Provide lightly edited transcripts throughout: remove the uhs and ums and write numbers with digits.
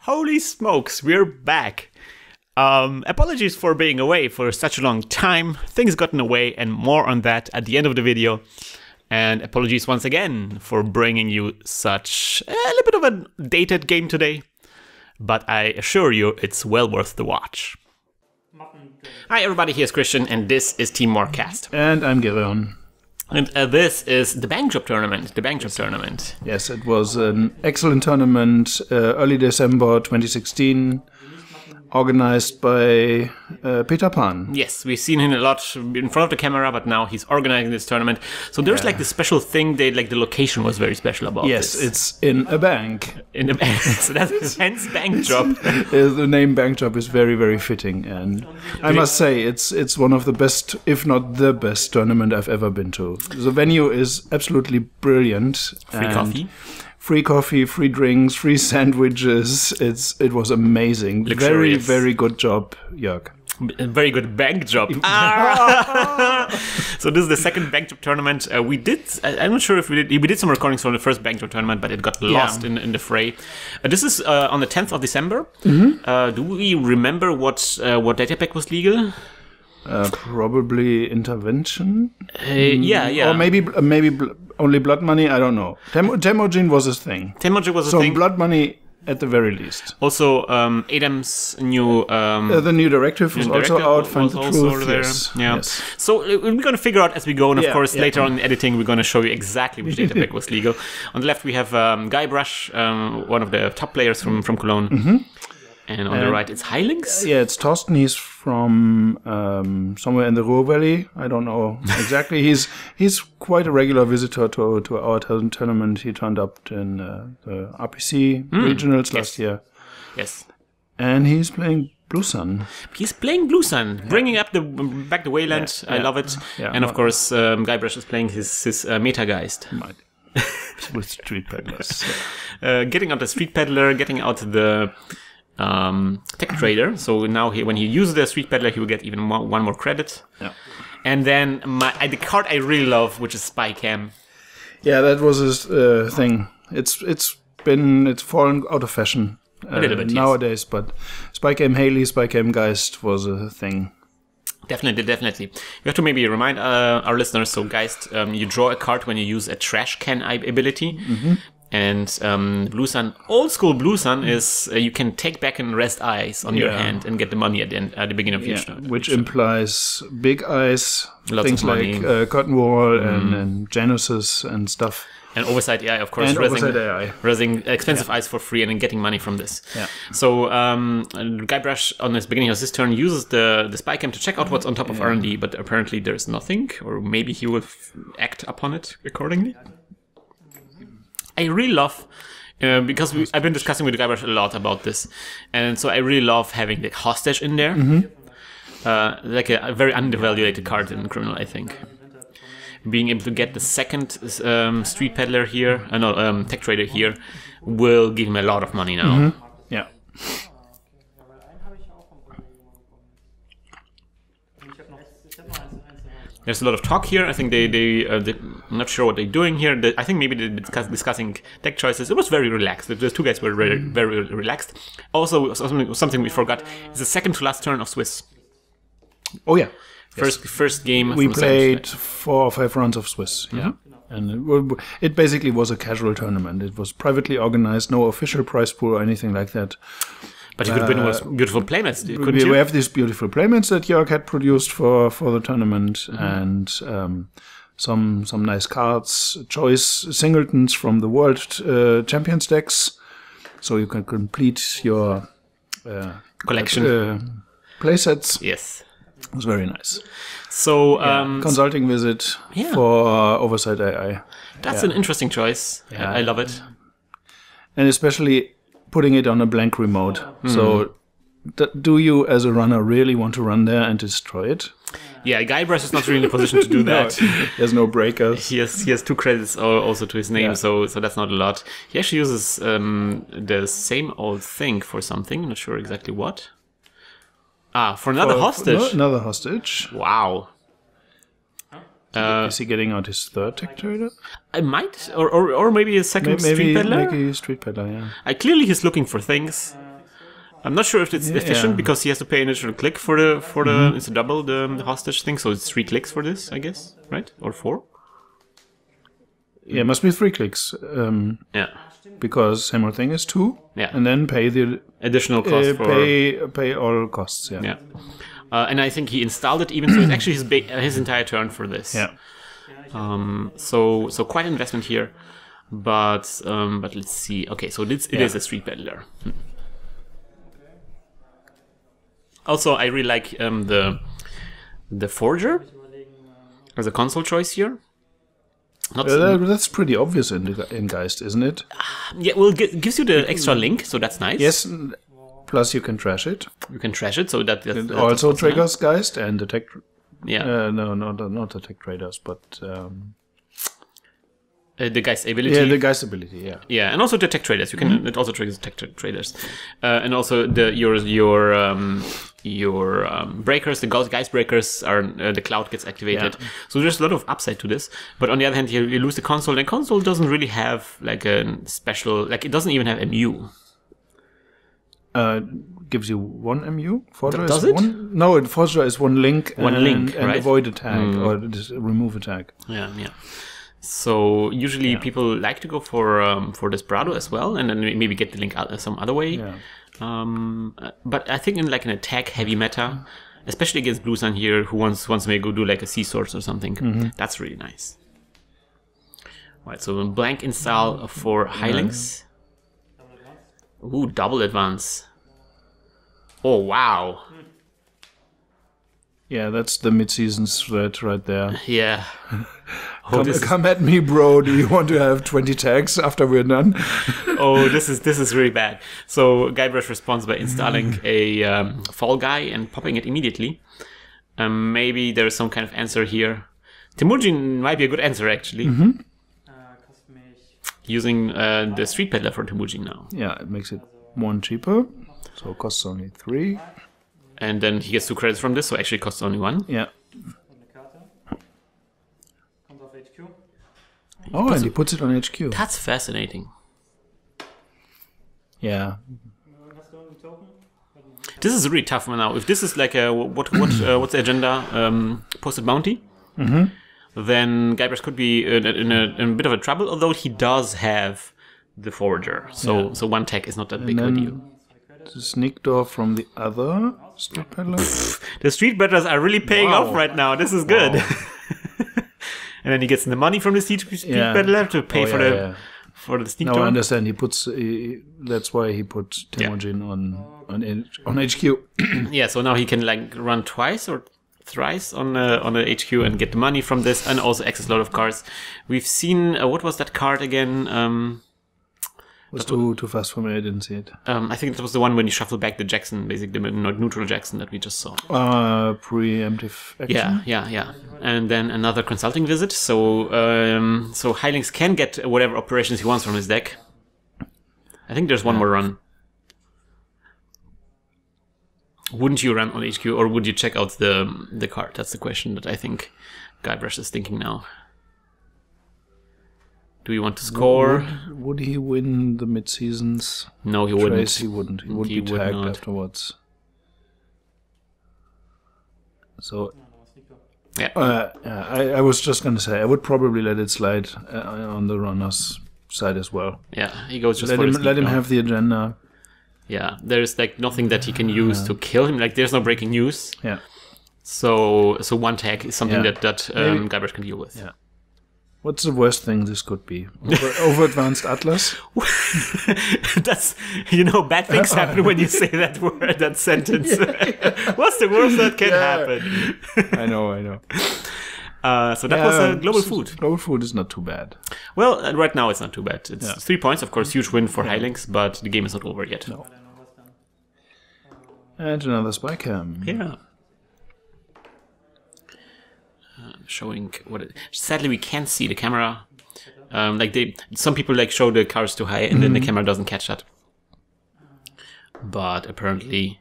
Holy smokes, we're back. Apologies for being away for such a long time. Things got in the way, and more on that at the end of the video. And apologies once again for bringing you such a little bit of a dated game today. But I assure you, it's well worth the watch. Hi everybody, here's Krystian, and this is TeamworkCast. And I'm Gereon. And this is the Bankjob tournament. Tournament. Yes, it was an excellent tournament, early December 2016, organized by Peter Pan. Yes, we've seen him a lot in front of the camera, but now he's organizing this tournament. So there's like this special thing, the location was very special about this. Yes, it's in a bank. In a bank, so that's hence Bankjob. The name Bankjob is very, very fitting, and I must say it's one of the best, if not the best, tournament I've ever been to. The venue is absolutely brilliant. Free coffee, free drinks, free sandwiches. It was amazing. Luxurious. Very good job, Jörg. Very good Bankjob. So this is the second Bankjob tournament. I'm not sure if we did some recordings from the first Bankjob tournament, but it got lost in the fray. This is on the 10th of December. Do we remember what Netdeck was legal? Probably intervention. Yeah. Or maybe only blood money. I don't know. Temujin was a thing. Temujin was a thing. So blood money at the very least. Also, Adam's new the new directive was also out. Find the truth. There. Yes. Yeah. Yes. So we're going to figure out as we go, and of course later on in editing we're going to show you exactly which datapack was legal. On the left we have Guybrush, one of the top players from Cologne. And on the right, it's Hlinks? Yeah, it's Thorsten. He's from somewhere in the Ruhr Valley. I don't know exactly. He's quite a regular visitor to our tournament. He turned up in the RPC regionals last year. Yes. And he's playing Blue Sun. Bringing up back the Wayland. I love it. Yeah, and of course, Guybrush is playing his Meta Geist. With Street Peddlers. Getting out the Street Peddler, getting out the Tech Trader. So now when he uses the Street Peddler, he will get even one more credit. Yeah. And then the card I really love, which is Spy Cam. Yeah, that was his thing. It's fallen out of fashion a little bit nowadays, but Spy Cam Haley, Spy Cam Geist was a thing. Definitely. We have to maybe remind our listeners. So Geist, you draw a card when you use a trash can ability. And Blue Sun, old school Blue Sun is you can take back and rest eyes on your hand and get the money at the beginning of each turn. Which implies big eyes, lots things of money. Like Cotton Wall and Januses and stuff. And Oversight AI, of course, raising expensive eyes for free and then getting money from this. Yeah. So Guybrush, on the beginning of this turn, uses the Spy Cam to check out what's on top of R&D, but apparently there's nothing, or maybe he will act upon it accordingly. I really love, because I've been discussing with Guybrush a lot about this, and so I really love having the hostage in there, like a very undervalued card in Criminal, I think. Being able to get the second Street Peddler here, Tech Trader here, will give him a lot of money now. Yeah. There's a lot of talk here. I think they're not sure what they're doing here. I think maybe they're discussing deck choices. It was very relaxed. The two guys were very, very relaxed. Also, something we forgot is the second to last turn of Swiss. Oh yeah. First game. We played 4 or 5 rounds of Swiss. Yeah. And it basically was a casual tournament. It was privately organized, no official prize pool or anything like that. But you could win with beautiful playmats, couldn't you? We have these beautiful playmats that Jörg had produced for the tournament, and some nice cards, choice singletons from the World Champions decks, so you can complete your collection playsets. Yes, it was very nice. So consulting visit for Oversight AI. That's an interesting choice. Yeah. I love it, and especially putting it on a blank remote. So do you as a runner really want to run there and destroy it? Yeah, Guybrush is not really in a position to do that. There's no breakers. He has 2 credits also to his name, so that's not a lot. He actually uses the same old thing for something, not sure exactly what. For another hostage. Another hostage. Wow. Is he getting out his third Tech Trader? I might, or maybe a second Street Peddler? Maybe Street Peddler, yeah. Clearly he's looking for things. I'm not sure if it's efficient because he has to pay an additional click for the it's double the hostage thing, so it's 3 clicks for this, I guess, right? Or 4? Yeah, it must be 3 clicks. Because same old thing is 2. Yeah. And then pay the additional cost for pay all costs. Yeah. Yeah. And I think he installed it even, so it's actually his entire turn for this. Yeah. So quite an investment here, but let's see. Okay, so it is a street peddler. Also, I really like the forger as a console choice here. That's pretty obvious in Geist, isn't it? Yeah, well, it gives you the extra link, so that's nice. Yes, plus you can trash it. You can trash it, so that also triggers Geist and detect. Yeah. No, not detect traders, but the Geist ability. Yeah, the Geist ability. Yeah. Yeah, and also detect traders. You can. It also triggers detect traders, and also your breakers. The Geist breakers are the cloud gets activated. Yeah. So there's a lot of upside to this. But on the other hand, you lose the console. And the console doesn't really have like a special. Like it doesn't even have MU. Gives you 1 MU. Forger does is it? 1. No, Forger is 1 link. And right? Avoid attack or remove attack. Yeah. So usually people like to go for Desperado as well, and then maybe get the link out some other way. Yeah. But I think in like an attack heavy meta, especially against Blue Sun here, who wants to maybe go do like a sea source or something, that's really nice. Right, so blank install for Hlinks. Ooh, double advance. Oh wow. Yeah, that's the mid-season threat right there. Yeah. Come at me, bro. Do you want to have 20 tags after we're done? Oh, this is really bad. So Guybrush responds by installing a Fall Guy and popping it immediately. Maybe there's some kind of answer here. Temujin might be a good answer, actually. Using the Street Peddler for Temujin now. Yeah, it makes it 1 cheaper. So it costs only 3. And then he gets 2 credits from this, so actually it costs only 1. Yeah. Oh, and he puts it on HQ. That's fascinating. Yeah. This is really tough now. If this is like a what's the agenda? Posted bounty. Then Guybrush could be in a bit of a trouble. Although he does have the Forager, so 1 tag is not that big of a deal. The sneak door from the other street peddler. The street peddlers are really paying off right now. This is good. And then he gets the money from the street peddler to pay for the sneak door. No, I understand. That's why he put Temujin on HQ. Yeah, so now he can like run twice or thrice on the HQ and get the money from this, and also access a lot of cards. We've seen what was that card again? It was too fast for me. I didn't see it. I think that was the one when you shuffle back the Jackson, basically the neutral Jackson that we just saw. Preemptive action. Yeah. And then another consulting visit. So Hlinks can get whatever operations he wants from his deck. I think there's one more run. Wouldn't you run on HQ, or would you check out the card? That's the question that I think Guybrush is thinking now. Do you want to score? Would he win the mid-seasons? No, he wouldn't. He wouldn't. He would be tagged afterwards. So, I was just going to say, I would probably let it slide on the runner's side as well. Yeah, he goes just let him have the agenda. Yeah, there's like nothing that he can use to kill him. Like there's no breaking news. Yeah. So 1 tag is something that Guybrush can deal with. Yeah. What's the worst thing this could be? Over advanced Atlas? That's, bad things happen when you say that word, that sentence. What's the worst that can happen? I know. So that was Global Food. Global Food is not too bad. Well, right now it's not too bad. It's 3 points, of course, huge win for Hlinks, but the game is not over yet. No. And another spy cam. Yeah. Showing sadly we can't see the camera. Some people show the cards too high and then the camera doesn't catch that. But apparently,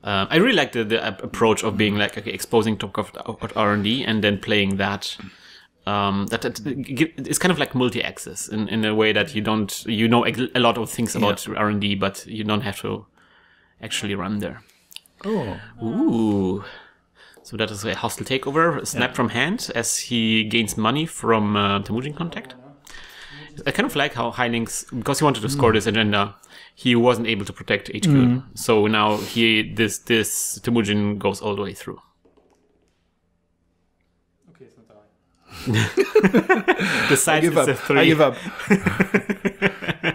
I really like the approach of being exposing top of R&D and then playing that. It's kind of like multi-access in a way that you know a lot of things about R&D, but you don't have to. actually run there. Oh. Ooh. So that is a hostile takeover, snap from hand, as he gains money from Temujin contact. I kind of like how Hlinks, because he wanted to score this agenda, he wasn't able to protect HQ. So now this Temujin goes all the way through. Okay, it's not The size is a 3. I give up.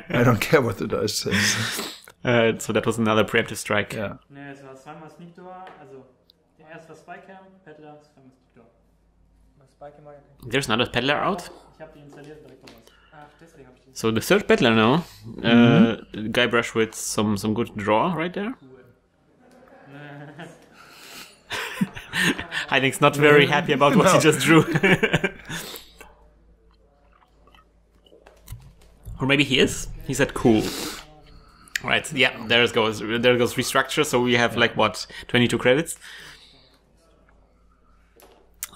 I don't care what the dice says. So that was another preemptive strike. Yeah. Ne, es war zweimal Sneak Door, also der erste war Spycam, Peddler, zweimal Sneak Door. Spycam war ja. There's another peddler out. Ich habe die installiert direkt raus. Ach, deswegen habe ich die. So the third peddler now. Guybrush with some good draw right there. Hlinks not very happy about what he just drew. Or maybe he is. He said cool. Right, yeah, there goes restructure, so we have like what, 22 credits?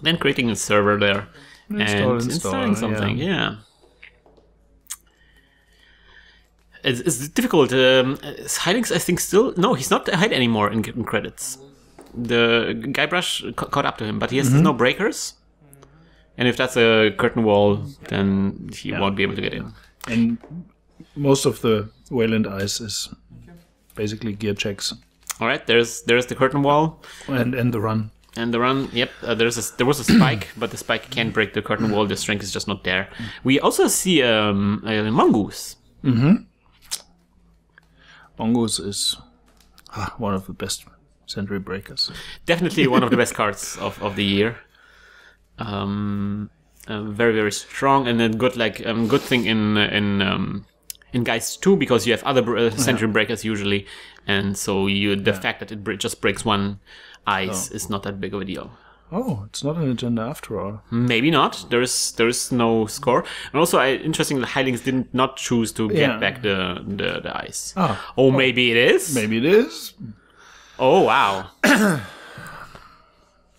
Then creating a server there and installing something, yeah. It's difficult. Hlinks, I think, still... No, he's not ahead anymore in credits. The Guybrush caught up to him, but he has no breakers. And if that's a curtain wall, then he won't be able to get in. And most of the Wayland ice is basically gear checks. All right, there's the curtain wall. And the run. And the run, yep. There was a spike, but the spike can't break the curtain wall. The strength is just not there. We also see a mongoose. Mongoose is one of the best sentry breakers. Definitely one of the best cards of the year. Very, very strong, and then good thing in Geist 2, because you have other sentry breakers usually, and so the fact that it just breaks one ice is not that big of a deal. Oh, it's not an agenda after all. Maybe not. There is no score, and also interesting that Hlinks did not choose to get back the ice. Oh, maybe it is. Maybe it is. Oh wow.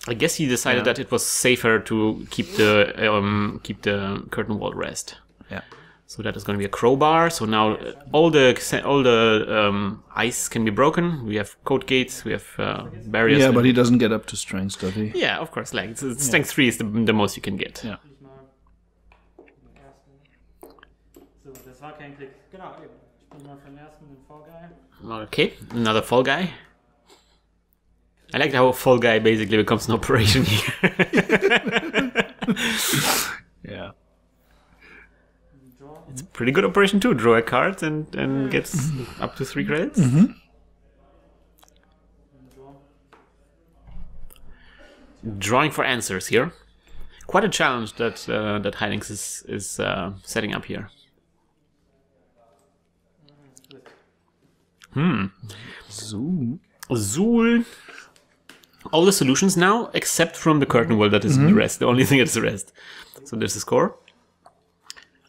I guess he decided that it was safer to keep the curtain wall rest. Yeah. So that is going to be a crowbar. So now all the ice can be broken. We have code gates. We have barriers. Yeah, but he doesn't get up to strength, does he? Yeah, of course. Like strength 3 is the most you can get. Yeah. So, das war kein Klick. Genau, eben. Ich bin mal für den ersten den Fall Guy. Okay, another fall guy. I like how fall guy basically becomes an operation here. Yeah. It's a pretty good operation too. Draw a card and gets up to 3 credits. Drawing for answers here. Quite a challenge that Hlinks is setting up here. Zool. All the solutions now, except from the curtain wall that is in the rest. The only thing that's the rest. So there's the score.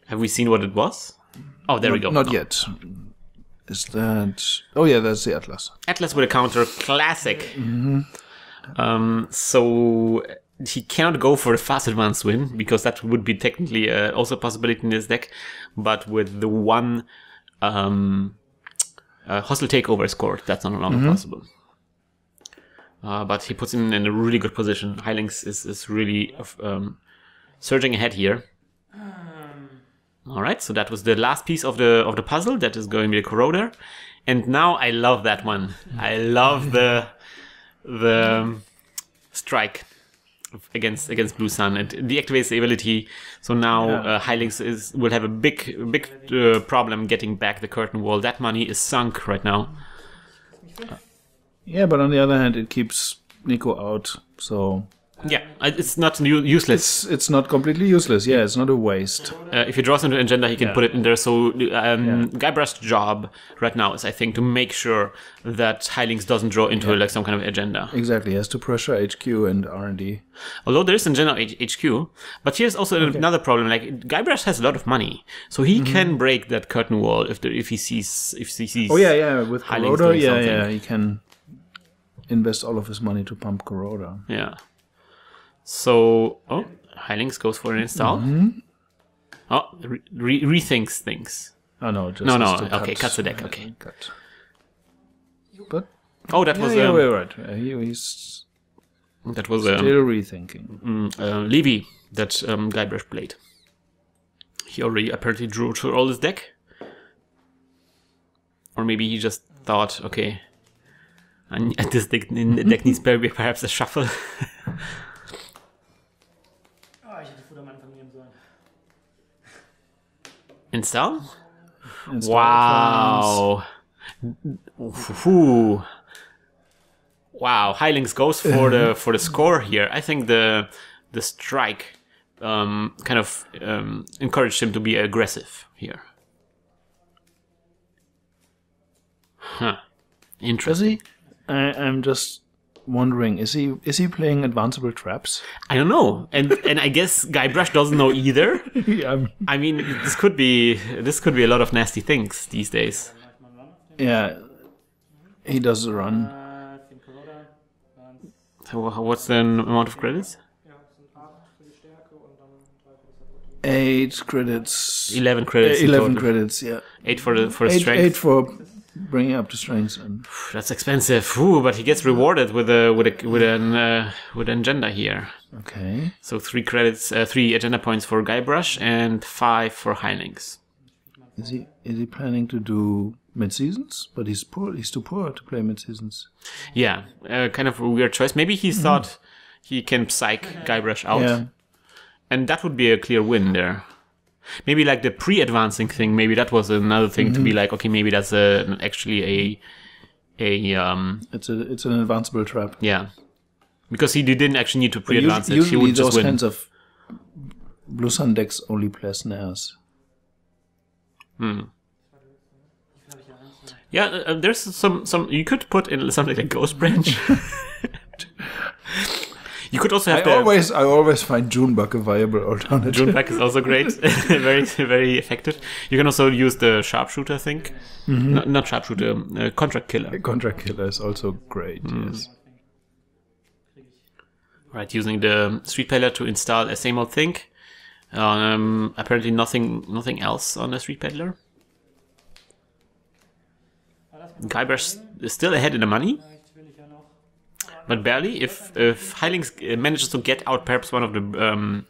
Have we seen what it was? Oh, there we go. Not yet. Is that... Oh yeah, that's the Atlas. Atlas with a counter. Classic. So he cannot go for a fast advance win, because that would be technically also a possibility in this deck. But with the one hostile takeover scored, that's no longer possible. But he puts him in a really good position. Hlinks is really surging ahead here. All right, so that was the last piece of the puzzle. That is going to be a corroder, and now I love that one. I love the strike against Blue Sun. It deactivates the ability. So now Hlinks will have a big problem getting back the curtain wall. That money is sunk right now. Yeah, but on the other hand, it keeps Nico out, so... Yeah, it's not useless. It's not completely useless, yeah, it's not a waste. If he draws into an agenda, he can put it in there. So Guybrush's job right now is, I think, to make sure that Hlinks doesn't draw into like some kind of agenda. Exactly, he has to pressure HQ and R&D. Although there is an agenda HQ, but here's also another problem. Like Guybrush has a lot of money, so he can break that curtain wall if he sees. Oh yeah, with Hlinks Corroder, he can invest all of his money to pump Corroder. Yeah. So, Hlinks goes for an install. Oh, rethinks things. Oh no, just no. Okay, cuts the deck. Okay. Cut. But that was right. He's that was still rethinking. Levy that Guybrush played. He already apparently drew through all his deck, or maybe he just thought, okay, this deck needs perhaps a shuffle. Install? Wow. Ooh. Wow. Hlinks goes for the score here. I think the strike kind of encouraged him to be aggressive here. Huh. Interesting. I'm just wondering, is he playing advanceable traps? I don't know, and I guess Guybrush doesn't know either. Yeah. I mean, this could be a lot of nasty things these days. Yeah, he does a run. So what's the amount of credits? 8 credits. 11 credits. 11 credits. Yeah. 8 for the strength. 8 for bringing up the strengths. And that's expensive. Ooh, but he gets rewarded with an agenda here. Okay. So 3 credits, 3 agenda points for Guybrush and 5 for Hlinks. Is he planning to do mid-seasons? But he's poor. He's too poor to play mid-seasons. Yeah, kind of a weird choice. Maybe he thought he can psych Guybrush out. Yeah. And that would be a clear win there. Maybe like the pre-advancing thing, maybe that was another thing to be like, okay, maybe that's actually a It's an advanceable trap. Yeah. Because he didn't actually need to pre-advance it. He would just win. Kinds of Blue Sun decks only play snares. Yeah, there's some you could put in something like Ghost Branch. You could also have I always find Junebug a viable alternative. Junebug is also great. Very, very effective. You can also use the Sharpshooter, I think. Not Sharpshooter, Contract Killer. Contract Killer is also great, yes. Right, using the Street Peddler to install a same old thing. Apparently nothing else on the Street Peddler. Guybrush is still ahead in the money. But barely. If Hlinks manages to get out perhaps one of the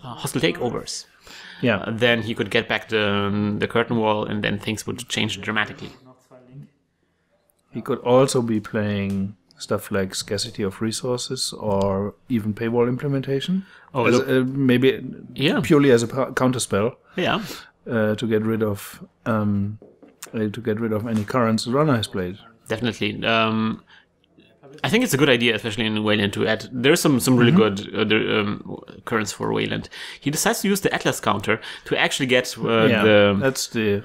hostile takeovers, then he could get back the curtain wall, and then things would change dramatically. He could also be playing stuff like scarcity of resources or even paywall implementation. Maybe purely as a counterspell. Yeah. To get rid of any currents the runner has played. Definitely. I think it's a good idea, especially in Wayland, to add. There's some really good currents for Wayland. He decides to use the Atlas counter to actually get that's the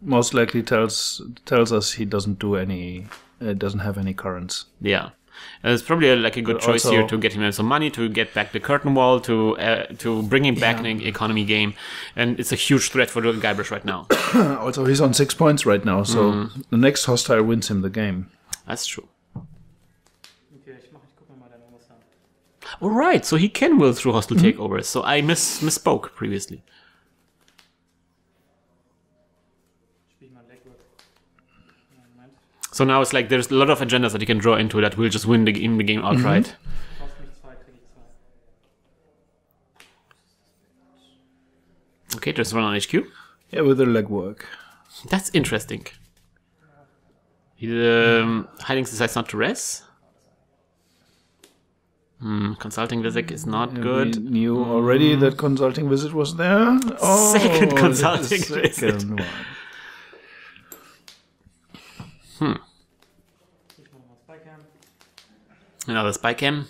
most likely tells us he doesn't have any currents. Yeah. It's probably a good choice here to get him some money, to get back the curtain wall, to bring him back in an economy game, and it's a huge threat for the Guybrush right now. Also, he's on 6 points right now, so the next hostile wins him the game. That's true. All right, so he can will through hostile takeovers. So I misspoke previously. So now it's like there's a lot of agendas that he can draw into that will just win the game outright. Okay, just run on HQ. Yeah, with the legwork. That's interesting. Hlinks decides not to res. Consulting visit is not good. We knew already that consulting visit was there. Second consulting visit. Another spike cam.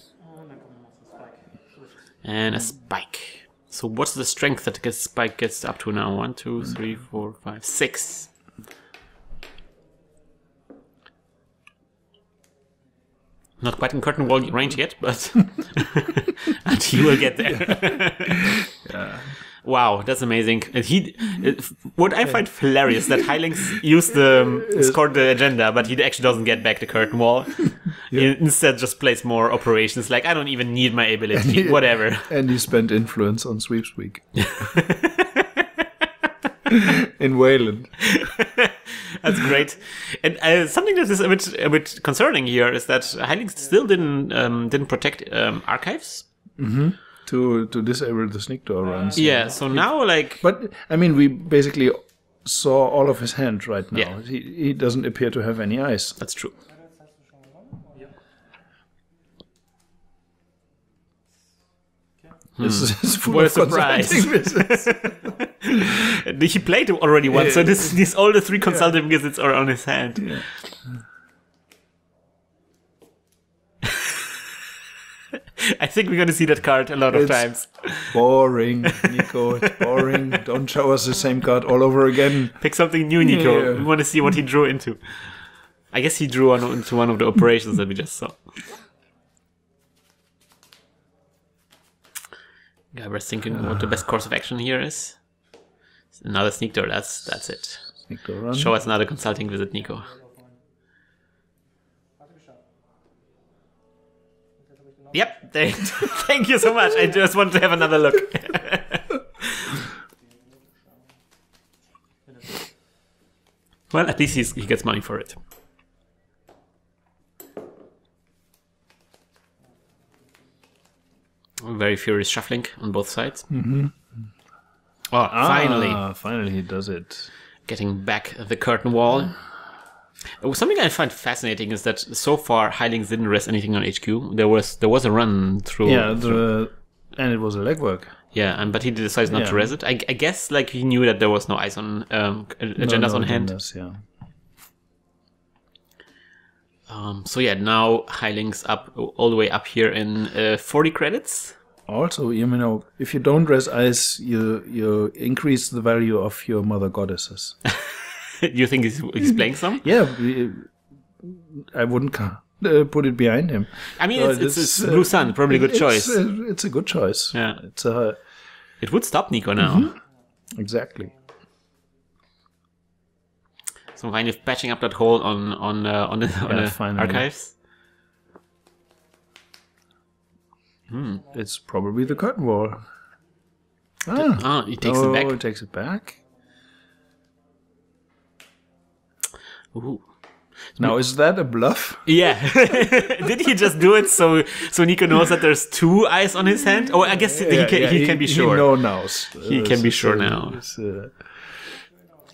And a spike. So what's the strength that the spike gets up to now? 1, 2, 3, 4, 5, 6. Not quite in curtain wall range yet, but and he will get there. Yeah. Wow, that's amazing. And what I find hilarious that Hlinks scored the agenda, but he actually doesn't get back the curtain wall. He instead just plays more operations. Like, I don't even need my ability, whatever. And he spent influence on Sweeps Week. In Wayland. That's great. And something that is a bit concerning here is that Hlinks still didn't protect archives. Mm-hmm. To disable the sneak door runs. Yeah. So now, like, but I mean, we basically saw all of his hand right now. Yeah. He doesn't appear to have any eyes. That's true. This is full What a of surprise. consulting visits. He played already once, so these all the 3 consulting visits are on his hand. Yeah. I think we're going to see that card a lot of times. Boring, Nico. It's boring. Don't show us the same card all over again. Pick something new, Nico. Yeah. We want to see what he drew into. I guess he drew into one of the operations that we just saw. Guybrush thinking what the best course of action here is. Another sneak door. That's it. Sneak door run. Show us another consulting visit, Nico. Yep. Thank you so much. I just want to have another look. Well, at least he gets money for it. Very furious shuffling on both sides. Mm-hmm. Oh, finally. Finally he does it. Getting back the curtain wall. Something I find fascinating is that so far Hlinks didn't rest anything on HQ. There was a run through. Yeah, and it was a legwork. Yeah, but he decided not to res it. I guess like he knew that there was no eyes on agendas on hand. Yeah. So yeah, now Hlinks up all the way up here in 40 credits. Also, you know, if you don't res eyes, you increase the value of your mother goddesses. You think he's playing some? Yeah, I wouldn't put it behind him. I mean, it's Blue Sun, probably a good choice. It's a good choice. Yeah, it would stop Nico now. Mm-hmm. Exactly. So kind of patching up that hole on the archives. It's probably the curtain wall. He takes it back. He takes it back. Ooh. Now, is that a bluff? Yeah. Did he just do it so Nico knows that there's 2 eyes on his hand? Oh, I guess he can be sure. He can be sure now.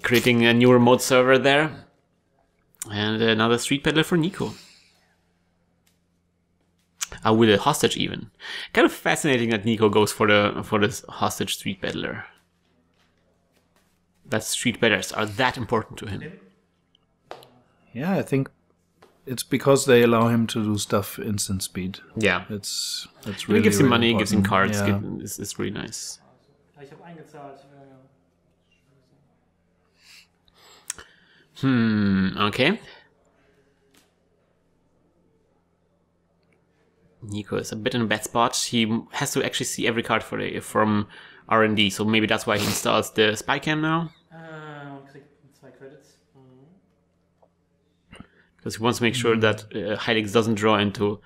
Creating a new remote server there. And another street peddler for Nico. With a hostage even. Kind of fascinating that Nico goes for this hostage street peddler. That street peddlers are that important to him. Yeah, I think it's because they allow him to do stuff instant speed. Yeah. It's really, he gives him really money, important. gives him cards. Yeah. It's really nice. Okay. Nico is a bit in a bad spot. He has to actually see every card from R&D, so maybe that's why he installs the spy cam now. Because he wants to make sure that Hlinks doesn't draw into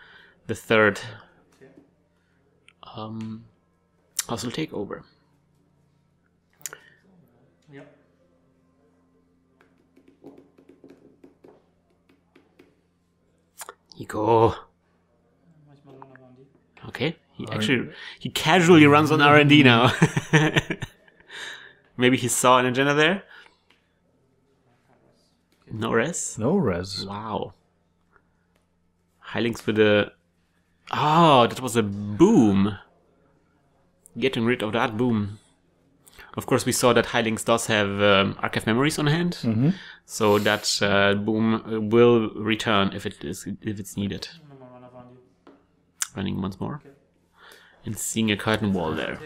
the third hostile takeover. Yep. Nico. Okay, he casually runs on R&D now. Maybe he saw an agenda there. No res? No res. Wow. Hlinks with a... Oh, that was a boom. Getting rid of that boom. Of course, we saw that Hlinks does have archive memories on hand. Mm-hmm. So that boom will return if it's needed. Running once more. And seeing a curtain wall there.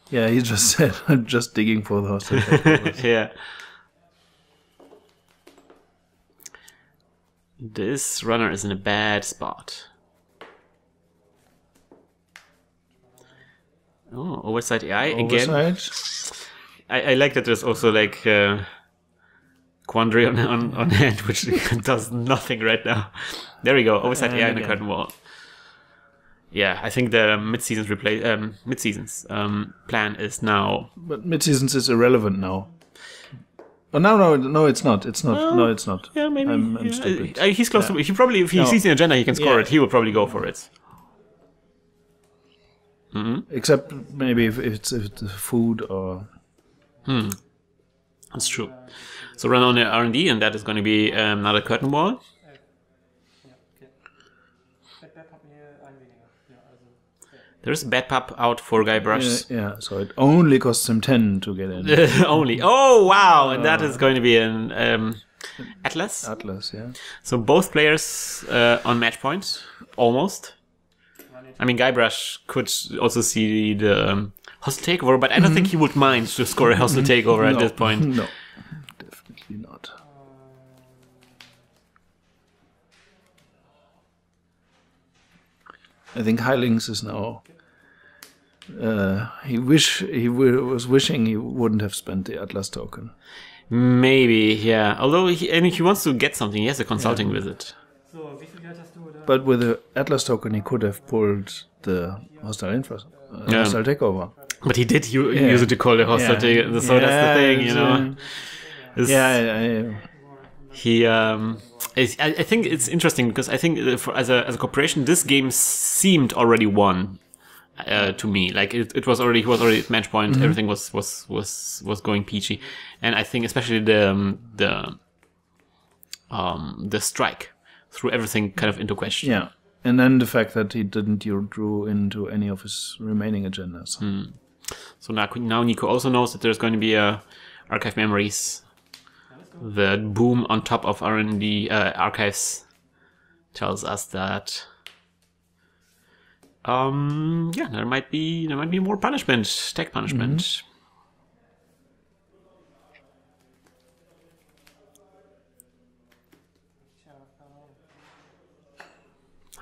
Yeah, he just said, I'm just digging for the hostile takeovers. Yeah. This runner is in a bad spot. Oh, oversight AI again. I like that there's also like Quandary on hand, which does nothing right now. There we go, oversight AI in the curtain wall. Yeah, I think the mid-seasons plan is now. But mid-seasons is irrelevant now. Oh no! It's not. It's not. No, it's not. Yeah, maybe. I'm stupid. He's close to. He probably, if he sees the agenda, he can score it. He will probably go for it. Except maybe if it's food or. That's true. So run on the R&D, and that is going to be another curtain wall. There's a bad pup out for Guybrush. Yeah, so it only costs him 10 to get in. Only. Oh, wow! And that is going to be an Atlas. Atlas, yeah. So both players on match point, almost. I mean, Guybrush could also see the hostile takeover, but I don't think he would mind to score a hostile takeover at this point. No, definitely not. I think Hlinks is now. He was wishing he wouldn't have spent the Atlas token. Maybe, yeah. Although he wants to get something. He has a consulting visit. But with the Atlas token, he could have pulled the hostile hostile takeover. But he did use it to call the hostile takeover. So that's the thing, you know. He. I think it's interesting because I think as a corporation, this game seemed already won to me. Like he was already at match point. Everything was going peachy, and I think especially the strike threw everything kind of into question. Yeah, and then the fact that he didn't draw into any of his remaining agendas. So now Nico also knows that there's going to be a archive memories. The boom on top of R&D archives tells us that there might be more punishment, tech punishment.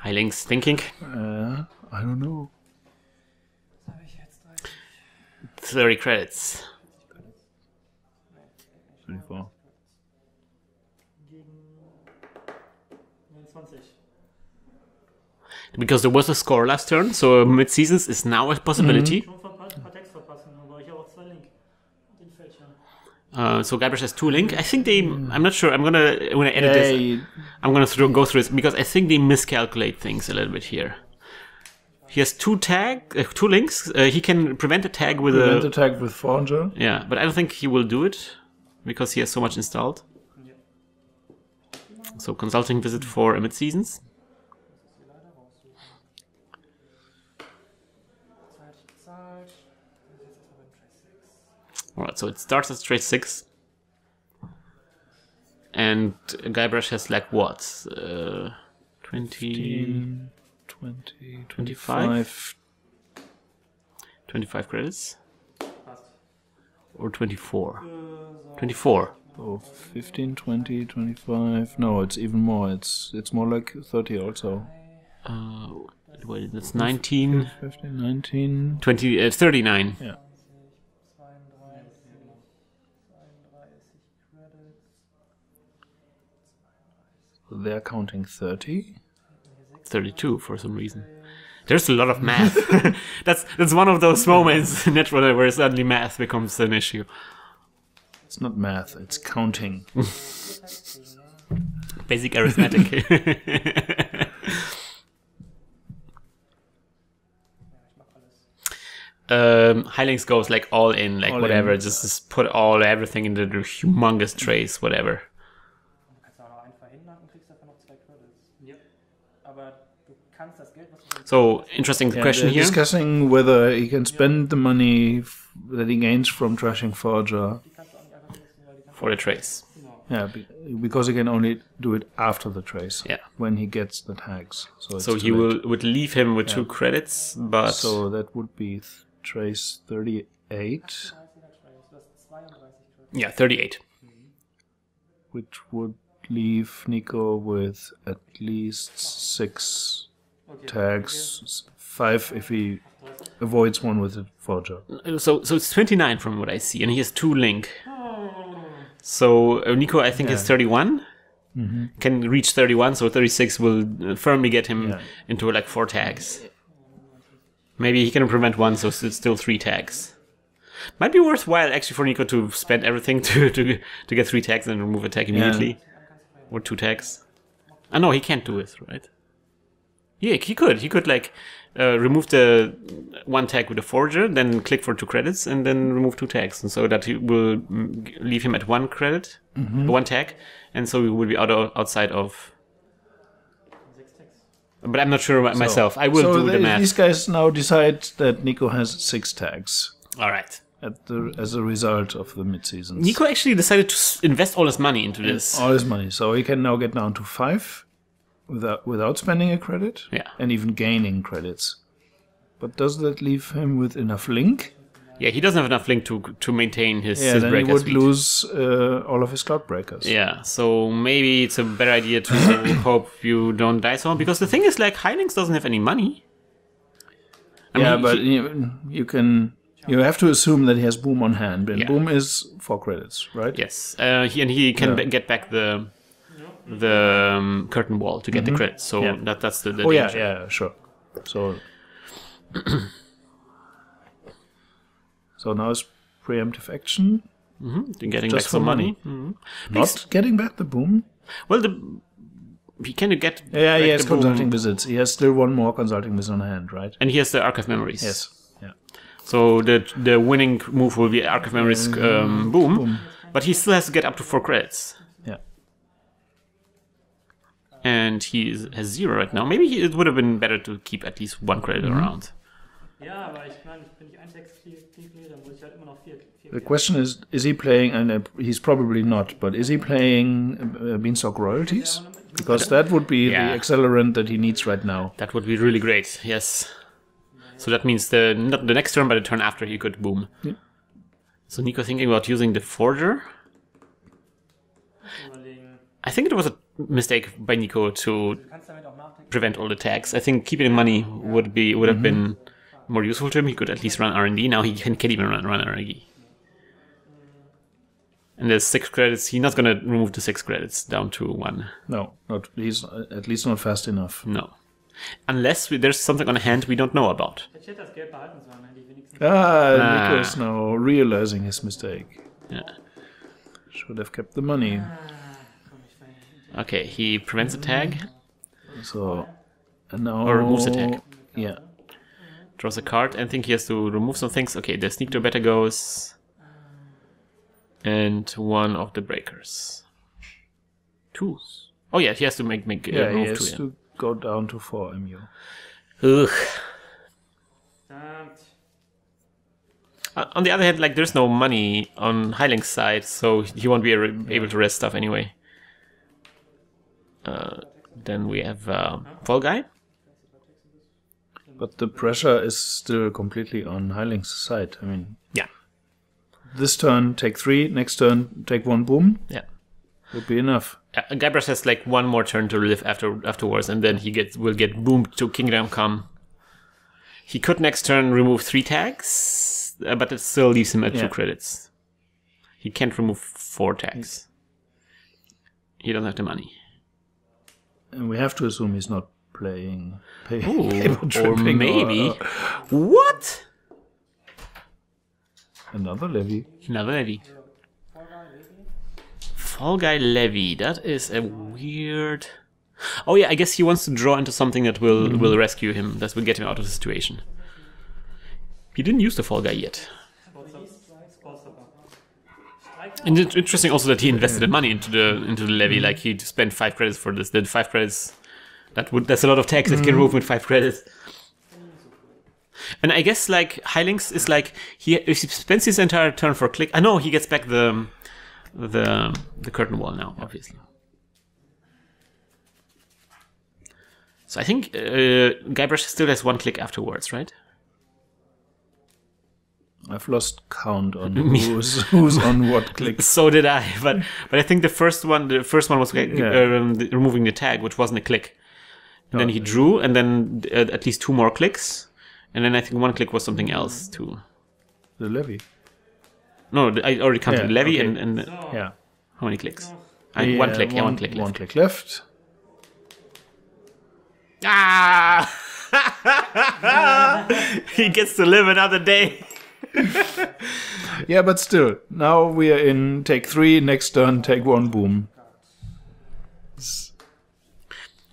Hlinks thinking. I don't know. 30 credits. 24. Because there was a score last turn, so mid-seasons is now a possibility. So Guybrush has 2 link. I think I'm not sure. When I edit this, I'm gonna go through this because I think they miscalculate things a little bit here. He has 2 links. He can prevent a tag with a tag with Forger. Yeah, but I don't think he will do it because he has so much installed. So consulting visit for mid-seasons. Alright, so it starts at straight 6. And Guybrush has like what? 20... 20, 25? 25 credits? Or 24? 24. Oh, 15, 20, 25. No, it's even more. It's more like 30 also. Wait, that's 19. 15, 19. 20, 39. Yeah. They're counting 30. 32 for some reason. There's a lot of math. That's one of those moments in Netrunner where suddenly math becomes an issue. It's not math, it's counting. Basic arithmetic. Hlinks goes like all in, like all whatever, in. Just put everything into the humongous trays, whatever. So, interesting question here. Discussing whether he can spend the money that he gains from trashing Forger for the trace. Yeah, because he can only do it after the trace. Yeah. When he gets the tags. So he would leave him with 2 credits, but... So that would be trace 38. Yeah, 38. Which would leave Nico with at least 6 tags, 5 if he avoids one with a Forger. So it's 29 from what I see, and he has 2 link. So Nico, I think, is 31. Can reach 31, so 36 will firmly get him into like 4 tags. Maybe he can prevent 1, so it's still 3 tags. Might be worthwhile actually for Nico to spend everything to get 3 tags and remove a tag immediately. Or 2 tags. No, he can't do it, right? Yeah, he could. He could like remove the 1 tag with a forger, then click for 2 credits, and then remove 2 tags, and so that he will leave him at 1 credit, 1 tag, and so he will be outside of. But I'm not sure myself. I will do the math. These guys now decide that Nico has 6 tags. All right. As a result of the mid-seasons. Nico actually decided to invest all his money into this. All his money. So he can now get down to 5 without spending a credit. Yeah. And even gaining credits. But does that leave him with enough link? Yeah, he doesn't have enough link to maintain his then breaker he would speed. lose all of his cloud breakers. Yeah, so maybe it's a better idea to hope you don't die so long. Because the thing is, like, Hlinks doesn't have any money. But you have to assume that he has Boom on hand. And Boom is 4 credits, right? Yes, he can get back the curtain wall to get the credits. So that's the danger. Yeah, sure. So now it's preemptive action. Getting back some money. Not getting back the Boom. Well, he can get. Yeah, he has consulting visits. He has still 1 more consulting visit on hand, right? And he has the archive memories. Yes. Yeah. So the winning move will be archive memories boom, but he still has to get up to 4 credits. Yeah. And he has 0 right now. Maybe it would have been better to keep at least 1 credit around. Ja, aber ich meine, wenn ich 1-6 kriege, dann muss ich halt immer noch 4. The question is he playing, and he's probably not, but is he playing Beanstalk Royalties? Because that would be the accelerant that he needs right now. That would be really great, yes. So that means not the next turn, but the turn after he could boom. Yeah. So Nico thinking about using the forger. I think it was a mistake by Nico to prevent all the tags. I think keeping the money would have been more useful to him. He could at least run R&D. Now he can't even run R&D. And there's 6 credits. He's not going to remove the 6 credits down to 1. No, he's at least not fast enough. No. Unless there's something on hand we don't know about. Nico is now realizing his mistake. Yeah. Should have kept the money. Okay, he prevents a tag. So, and now... Or removes a tag. Yeah. Draws a card and think he has to remove some things. Okay, the sneak to better goes. And 1 of the breakers. 2. Oh yeah, he has to make move 2. He has to go down to 4 MU. Ugh. On the other hand, like, there's no money on Hlinks' side, so he won't be able to rest stuff anyway. Then we have Fall Guy. But the pressure is still completely on Hlinks' side. I mean, yeah. This turn, take 3. Next turn, take 1 boom. Yeah. Would be enough. Guybrush has like 1 more turn to live afterwards, and then he will get boomed to Kingdom Come. He could next turn remove 3 tags, but it still leaves him at 2 credits. He can't remove 4 tags. He doesn't have the money. And we have to assume he's not playing. Or maybe. What? Another levy. Another levy. Fall Guy levy. That is a weird. Oh yeah, I guess he wants to draw into something that will rescue him. That will get him out of the situation. He didn't use the Fall Guy yet. And it's interesting also that he invested the money into the levy. Like he spent 5 credits for this. Then 5 credits. That's a lot of tags that can remove with 5 credits. And I guess like Hlinks is like if he spends his entire turn for click. I know he gets back the curtain wall now, obviously. So I think Guybrush still has 1 click afterwards, right? I've lost count on who's on what click. So did I, but I think the first one was removing the tag, which wasn't a click. And then he drew, and then at least 2 more clicks, and then I think 1 click was something else too. The levy. No, I already counted the levy, okay. and yeah. How many clicks? 1 click. Yeah, 1 click left. 1 click left. Ah! He gets to live another day. Yeah, but still, now we are in take 3. Next turn, take 1 boom.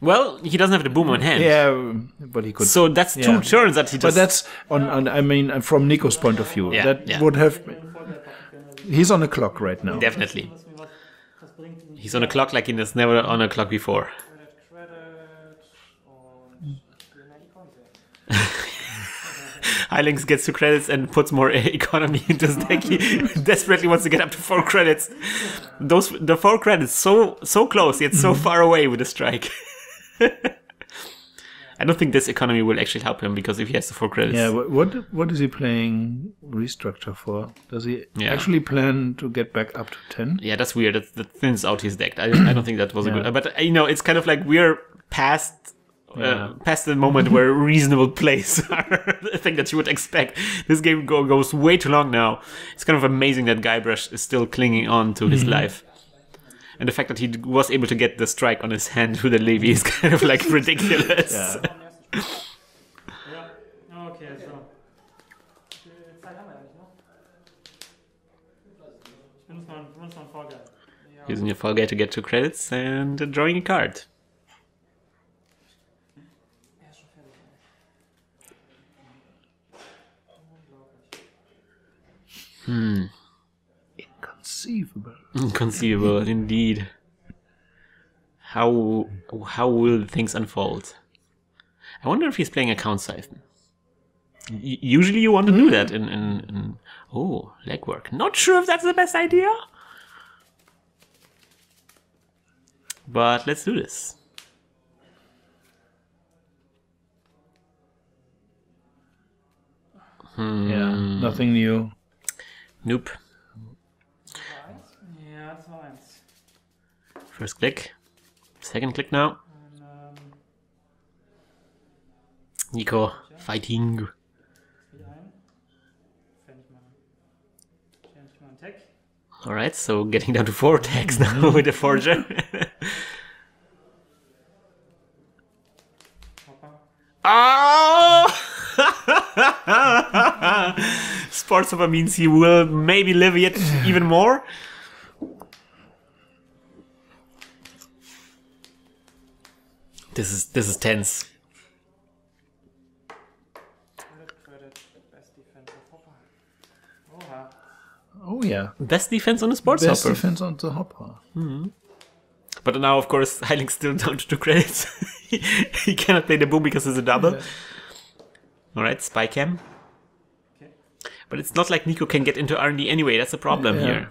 Well, he doesn't have the boom on hand. Yeah, but he could. So that's 2 turns that he just. But that's on. I mean, from Nico's point of view, would have. He's on a clock right now. Definitely. He's on a clock like he was never on a clock before. Hlinks gets 2 credits and puts more economy into his deck. He desperately wants to get up to 4 credits. The 4 credits so close yet so far away with a strike. I don't think this economy will actually help him because if he has the 4 credits. Yeah, what is he playing restructure for? Does he actually plan to get back up to 10? Yeah, that's weird. That thins out his deck. I don't think that was a good. But it's kind of like we're past the moment where reasonable plays are the thing that you would expect. This game goes way too long now. It's kind of amazing that Guybrush is still clinging on to his life. And the fact that he was able to get the strike on his hand with the Levy is kind of like ridiculous. Okay, so. Zeit haben wir eigentlich noch. Ich benutze noch einen Fallguy. Using your Fallguy to get 2 credits and drawing a card. Inconceivable, indeed. How will things unfold? I wonder if he's playing a Count Siphon. Usually you want to do that in legwork. Not sure if that's the best idea. But let's do this. Yeah, nothing new. Nope. Ja, 2-1. First click. Second click now. Nico, fighting. Alright, so getting down to 4 attacks now with the Forger. Oh! Sportshopper means he will maybe live yet even more. This is tense. Oh yeah, best defense on the Sportshopper. Best defense on the Hopper. But now, of course, Hlinks still down to 2 credits. He cannot play the boom because it's a double. Yeah. Alright, Spy Cam. Okay. But it's not like Nico can get into R&D anyway, that's the problem here.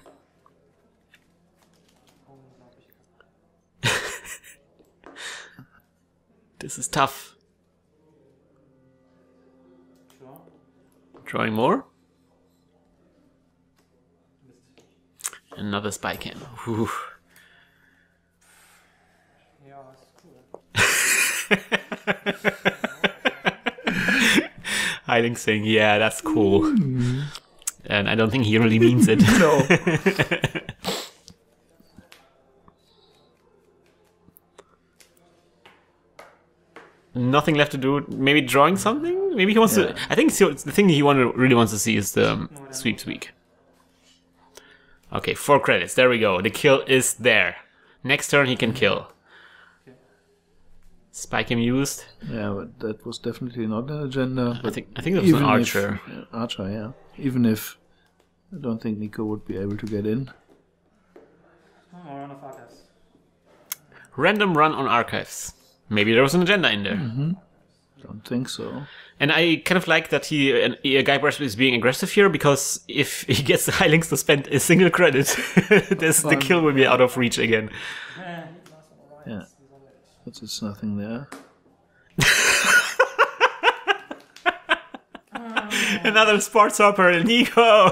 This is tough. Drawing more. Another Spy Cam. Whew. Hlinks saying, yeah, that's cool. And I don't think he really means it. No. Nothing left to do. Maybe drawing something? Maybe he wants to... I think the thing he really wants to see is the sweeps week. Okay, 4 credits. There we go. The kill is there. Next turn he can kill. Spike him used. Yeah, but that was definitely not an agenda. I think that was an Archer. Archer, yeah. Even if I don't think Nico would be able to get in. Random run on archives. Maybe there was an agenda in there. Don't think so. And I kind of like that Guybrush is being aggressive here, because if he gets the Hlinks to spend a single credit, the kill will be out of reach again. Yeah. But there's nothing there. Another Sportshopper, Nico!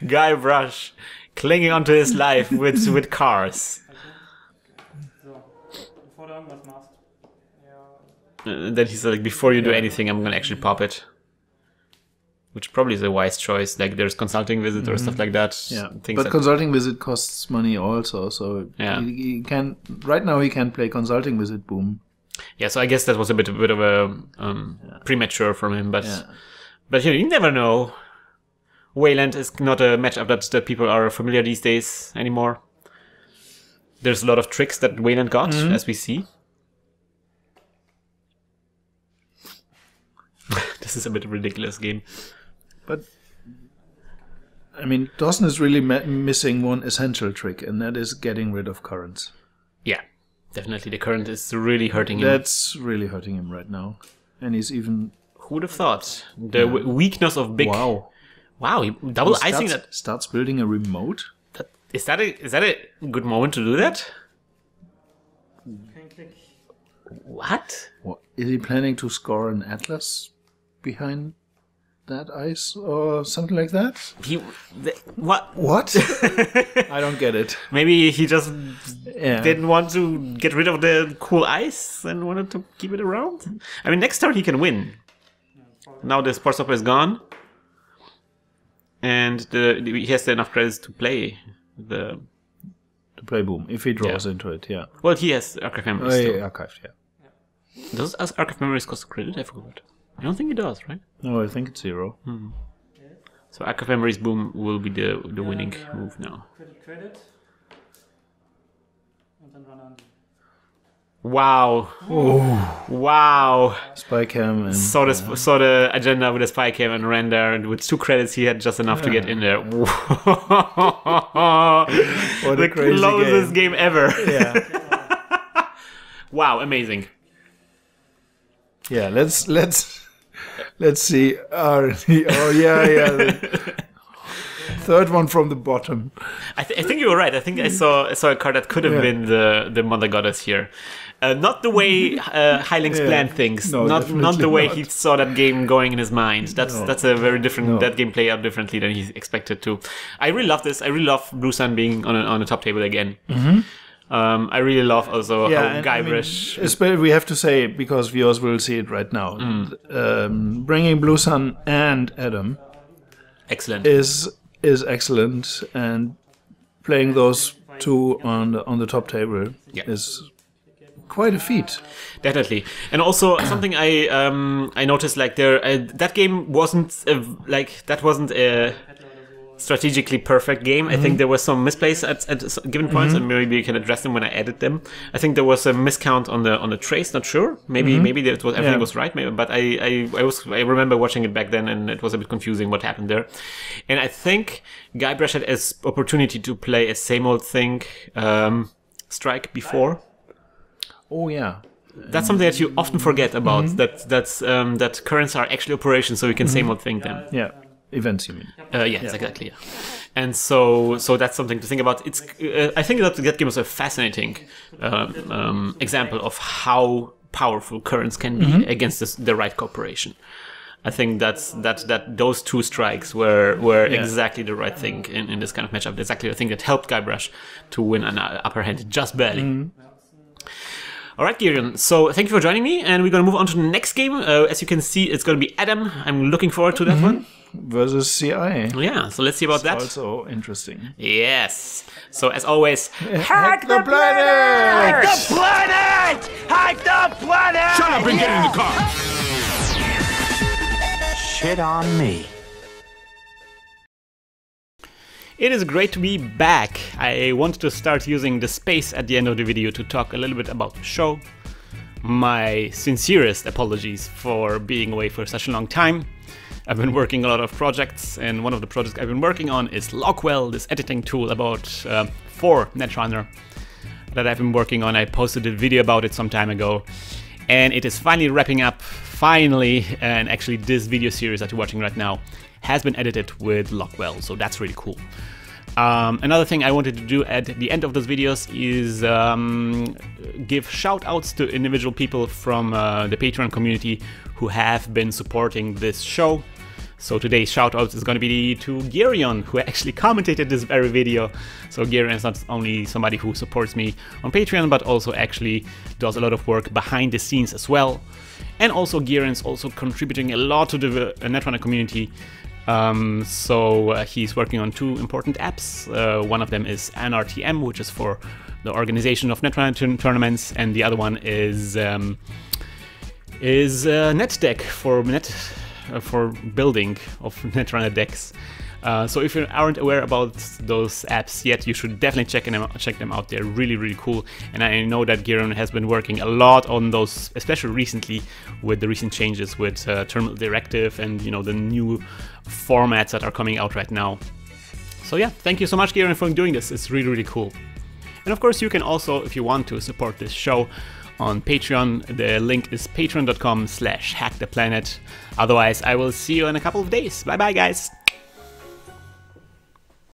Guybrush clinging onto his life with cars. Then he's like, before you do anything, I'm gonna actually pop it. Which probably is a wise choice. Like, there's consulting visit or stuff like that. Yeah, but consulting visit costs money also, so he can. Right now, he can play consulting visit boom. Yeah, so I guess that was a bit of a premature from him, but you never know. Wayland is not a matchup that people are familiar these days anymore. There's a lot of tricks that Wayland got, as we see. This is a bit of a ridiculous game. But, I mean, Dawson is really missing one essential trick, and that is getting rid of currents. Yeah, definitely. The current is really hurting him. That's really hurting him right now. And he's even... Who would have thought? The weakness of big... Wow. Wow, he double icing that... Starts building a remote? Is that a good moment to do that? What? Is he planning to score an Atlas behind that ice or something like that? What? What? I don't get it. Maybe he just didn't want to get rid of the cool ice and wanted to keep it around. I mean, next turn he can win. Now the Sport Stopper is gone. And he has enough credits to play the... To play Boom, if he draws into it, yeah. Well, he has Archive Memories still. Archived, yeah. Does Archive Memories cost a credit? I forgot. I don't think it does, right? No, I think it's 0. So Archive Memories Boom will be the winning move now. Credit. And then run on. Wow. Oh. Wow. Spycam and... Saw the agenda with the Spycam and ran there, and with 2 credits he had just enough to get in there. What the closest game ever. Yeah. Wow, amazing. Yeah, let's see. Oh yeah. Third one from the bottom. I think you were right. I think I saw a card that could have been the Mother Goddess here. Not the way Hlinks planned things. No, not the way not. he saw that game going in his mind. That's a very different. That game played out differently than he expected to. I really love this. I really love Blue Sun being on the top table again. I really love also how Guybrush... I mean, we have to say, because viewers will see it right now, bringing Blue Sun and Adam is excellent, and playing those 2 on the top table is quite a feat. Definitely. And also something I noticed, like that game wasn't a strategically perfect game. I think there were some misplays at given points, and maybe you can address them when I edit them. I think there was a miscount on the trace. Not sure. Maybe everything was right. Maybe, but I remember watching it back then, and it was a bit confusing what happened there. And I think Guybrush had an opportunity to play a same old thing strike before. Oh yeah. That's something that you often forget about. That currents are actually operations, so you can same old thing them. Yeah. Events, you mean? Yes, exactly. Yeah. And so that's something to think about. It's I think that game was a fascinating example of how powerful currents can be against the right corporation. I think that those 2 strikes were exactly the right thing in this kind of matchup. Exactly the thing that helped Guybrush to win an upper hand just barely. All right, Gereon, so thank you for joining me, and we're going to move on to the next game. As you can see, it's going to be Adam. I'm looking forward to that one. Versus CIA. Yeah, so let's see about that. Also interesting. Yes. So as always, hack the planet! Hack the planet! Hack the planet! Shut up and get in the car! Shit on me. it is great to be back. I wanted to start using the space at the end of the video to talk a little bit about the show. My sincerest apologies for being away for such a long time. I've been working a lot of projects, and one of the projects I've been working on is Lockwell, this editing tool for Netrunner that I've been working on. I posted a video about it some time ago, and it is finally wrapping up, and actually this video series that you're watching right now has been edited with Lockwell, so that's really cool. Another thing I wanted to do at the end of those videos is give shout outs to individual people from the Patreon community who have been supporting this show. So today's shout out is going to be to Gereon, who actually commentated this very video. So Gereon is not only somebody who supports me on Patreon, but also actually does a lot of work behind the scenes as well. And also Gereon is also contributing a lot to the Netrunner community. So he's working on two important apps. One of them is NRTM, which is for the organization of Netrunner tournaments, and the other one is Netdeck for building of Netrunner decks. So if you aren't aware about those apps yet, you should definitely check them out. They're really, really cool. And I know that Gereon has been working a lot on those, especially recently with the recent changes with Terminal Directive and the new formats that are coming out right now. So yeah, thank you so much, Gereon, for doing this. It's really, really cool. And of course, you can also, if you want to, support this show on Patreon. The link is patreon.com/hacktheplanet. Otherwise, I will see you in a couple of days. Bye bye, guys.